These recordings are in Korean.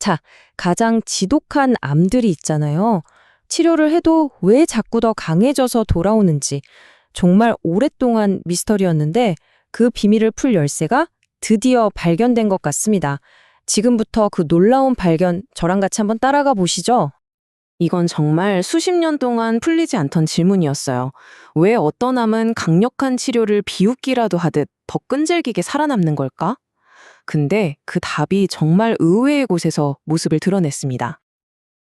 자, 가장 지독한 암들이 있잖아요. 치료를 해도 왜 자꾸 더 강해져서 돌아오는지 정말 오랫동안 미스터리였는데 그 비밀을 풀 열쇠가 드디어 발견된 것 같습니다. 지금부터 그 놀라운 발견 저랑 같이 한번 따라가 보시죠. 이건 정말 수십 년 동안 풀리지 않던 질문이었어요. 왜 어떤 암은 강력한 치료를 비웃기라도 하듯 더 끈질기게 살아남는 걸까? 근데 그 답이 정말 의외의 곳에서 모습을 드러냈습니다.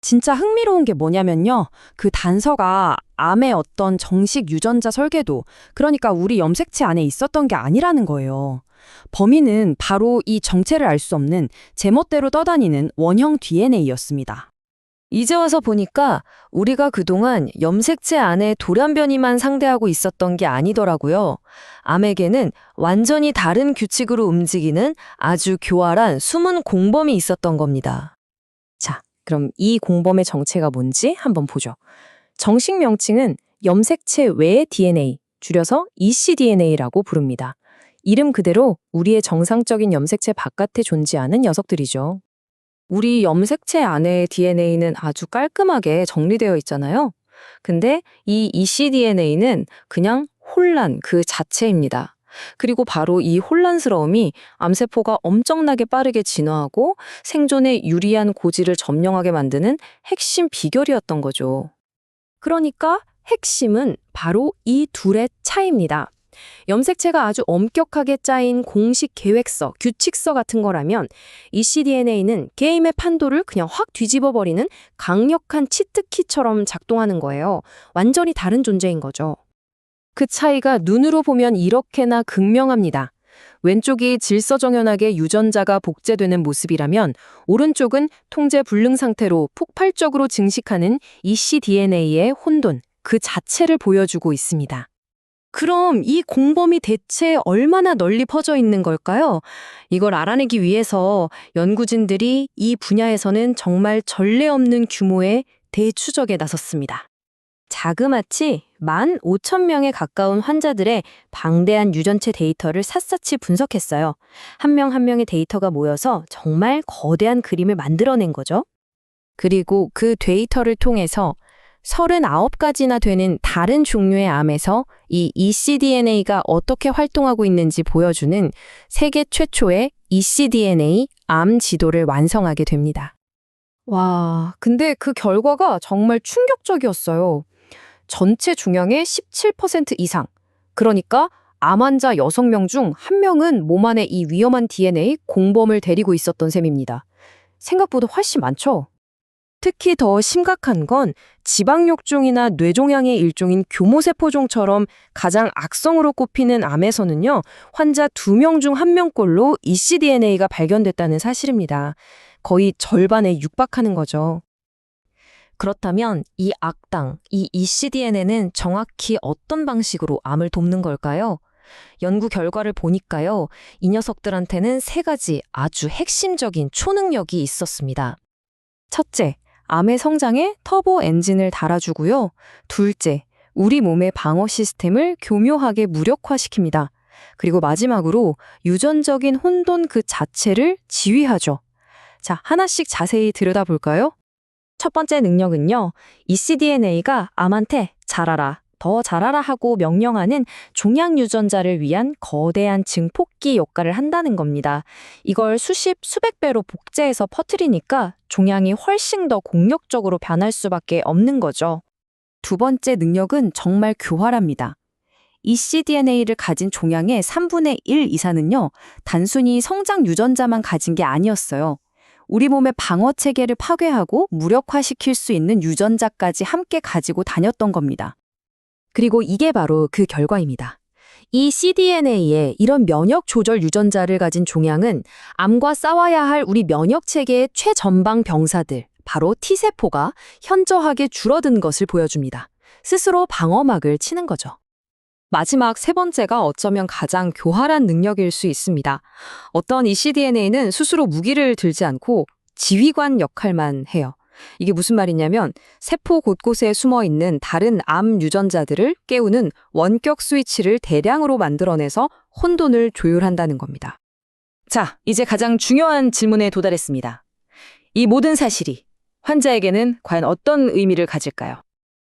진짜 흥미로운 게 뭐냐면요. 그 단서가 암의 어떤 정식 유전자 설계도, 그러니까 우리 염색체 안에 있었던 게 아니라는 거예요. 범인은 바로 이 정체를 알 수 없는 제멋대로 떠다니는 원형 DNA였습니다. 이제 와서 보니까 우리가 그동안 염색체 안에 돌연변이만 상대하고 있었던 게 아니더라고요. 암에게는 완전히 다른 규칙으로 움직이는 아주 교활한 숨은 공범이 있었던 겁니다. 자, 그럼 이 공범의 정체가 뭔지 한번 보죠. 정식 명칭은 염색체 외의 DNA, 줄여서 ecDNA라고 부릅니다. 이름 그대로 우리의 정상적인 염색체 바깥에 존재하는 녀석들이죠. 우리 염색체 안의 DNA는 아주 깔끔하게 정리되어 있잖아요. 근데 이 ecDNA는 그냥 혼란 그 자체입니다. 그리고 바로 이 혼란스러움이 암세포가 엄청나게 빠르게 진화하고 생존에 유리한 고지를 점령하게 만드는 핵심 비결이었던 거죠. 그러니까 핵심은 바로 이 둘의 차이입니다. 염색체가 아주 엄격하게 짜인 공식 계획서, 규칙서 같은 거라면 ecDNA는 게임의 판도를 그냥 확 뒤집어버리는 강력한 치트키처럼 작동하는 거예요. 완전히 다른 존재인 거죠. 그 차이가 눈으로 보면 이렇게나 극명합니다. 왼쪽이 질서정연하게 유전자가 복제되는 모습이라면 오른쪽은 통제 불능 상태로 폭발적으로 증식하는 ecDNA의 혼돈, 그 자체를 보여주고 있습니다. 그럼 이 공범이 대체 얼마나 널리 퍼져 있는 걸까요? 이걸 알아내기 위해서 연구진들이 이 분야에서는 정말 전례 없는 규모의 대추적에 나섰습니다. 자그마치 15,000명에 가까운 환자들의 방대한 유전체 데이터를 샅샅이 분석했어요. 한 명 한 명의 데이터가 모여서 정말 거대한 그림을 만들어낸 거죠. 그리고 그 데이터를 통해서 39가지나 되는 다른 종류의 암에서 이 ecDNA가 어떻게 활동하고 있는지 보여주는 세계 최초의 ecDNA 암 지도를 완성하게 됩니다. 와, 근데 그 결과가 정말 충격적이었어요. 전체 중량의 17% 이상. 그러니까 암 환자 6명 중 1명은 몸 안에 이 위험한 DNA 공범을 데리고 있었던 셈입니다. 생각보다 훨씬 많죠? 특히 더 심각한 건 지방욕종이나 뇌종양의 일종인 교모세포종처럼 가장 악성으로 꼽히는 암에서는요, 환자 2명 중 1명꼴로 ecDNA가 발견됐다는 사실입니다. 거의 절반에 육박하는 거죠. 그렇다면 이 악당, 이 ecDNA는 정확히 어떤 방식으로 암을 돕는 걸까요? 연구 결과를 보니까요, 이 녀석들한테는 3가지 아주 핵심적인 초능력이 있었습니다. 첫째, 암의 성장에 터보 엔진을 달아주고요. 둘째, 우리 몸의 방어 시스템을 교묘하게 무력화시킵니다. 그리고 마지막으로 유전적인 혼돈 그 자체를 지휘하죠. 자, 하나씩 자세히 들여다볼까요? 첫 번째 능력은요, ecDNA가 암한테 잘하라, 더 잘하라 하고 명령하는 종양 유전자를 위한 거대한 증폭기 역할을 한다는 겁니다. 이걸 수십, 수백 배로 복제해서 퍼뜨리니까 종양이 훨씬 더 공격적으로 변할 수밖에 없는 거죠. 두 번째 능력은 정말 교활합니다. ecDNA를 가진 종양의 3분의 1 이상은요, 단순히 성장 유전자만 가진 게 아니었어요. 우리 몸의 방어 체계를 파괴하고 무력화시킬 수 있는 유전자까지 함께 가지고 다녔던 겁니다. 그리고 이게 바로 그 결과입니다. 이 cDNA에 이런 면역 조절 유전자를 가진 종양은 암과 싸워야 할 우리 면역 체계의 최전방 병사들, 바로 T세포가 현저하게 줄어든 것을 보여줍니다. 스스로 방어막을 치는 거죠. 마지막 3번째가 어쩌면 가장 교활한 능력일 수 있습니다. 어떤 ecDNA는 스스로 무기를 들지 않고 지휘관 역할만 해요. 이게 무슨 말이냐면 세포 곳곳에 숨어있는 다른 암 유전자들을 깨우는 원격 스위치를 대량으로 만들어내서 혼돈을 조율한다는 겁니다. 자, 이제 가장 중요한 질문에 도달했습니다. 이 모든 사실이 환자에게는 과연 어떤 의미를 가질까요?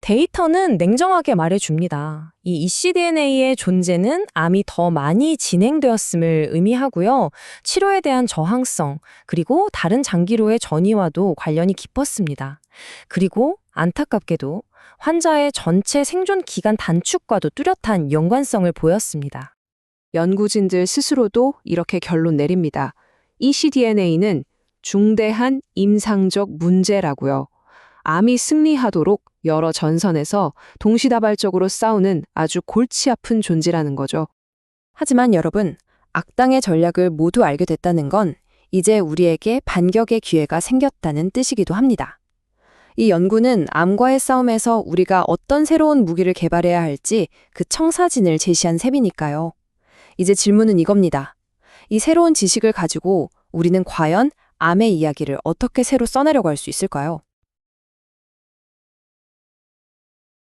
데이터는 냉정하게 말해줍니다. 이 ecDNA의 존재는 암이 더 많이 진행되었음을 의미하고요. 치료에 대한 저항성, 그리고 다른 장기로의 전이와도 관련이 깊었습니다. 그리고 안타깝게도 환자의 전체 생존 기간 단축과도 뚜렷한 연관성을 보였습니다. 연구진들 스스로도 이렇게 결론 내립니다. ecDNA는 중대한 임상적 문제라고요. 암이 승리하도록 여러 전선에서 동시다발적으로 싸우는 아주 골치 아픈 존재라는 거죠. 하지만 여러분, 악당의 전략을 모두 알게 됐다는 건 이제 우리에게 반격의 기회가 생겼다는 뜻이기도 합니다. 이 연구는 암과의 싸움에서 우리가 어떤 새로운 무기를 개발해야 할지 그 청사진을 제시한 셈이니까요. 이제 질문은 이겁니다. 이 새로운 지식을 가지고 우리는 과연 암의 이야기를 어떻게 새로 써내려고 할 수 있을까요?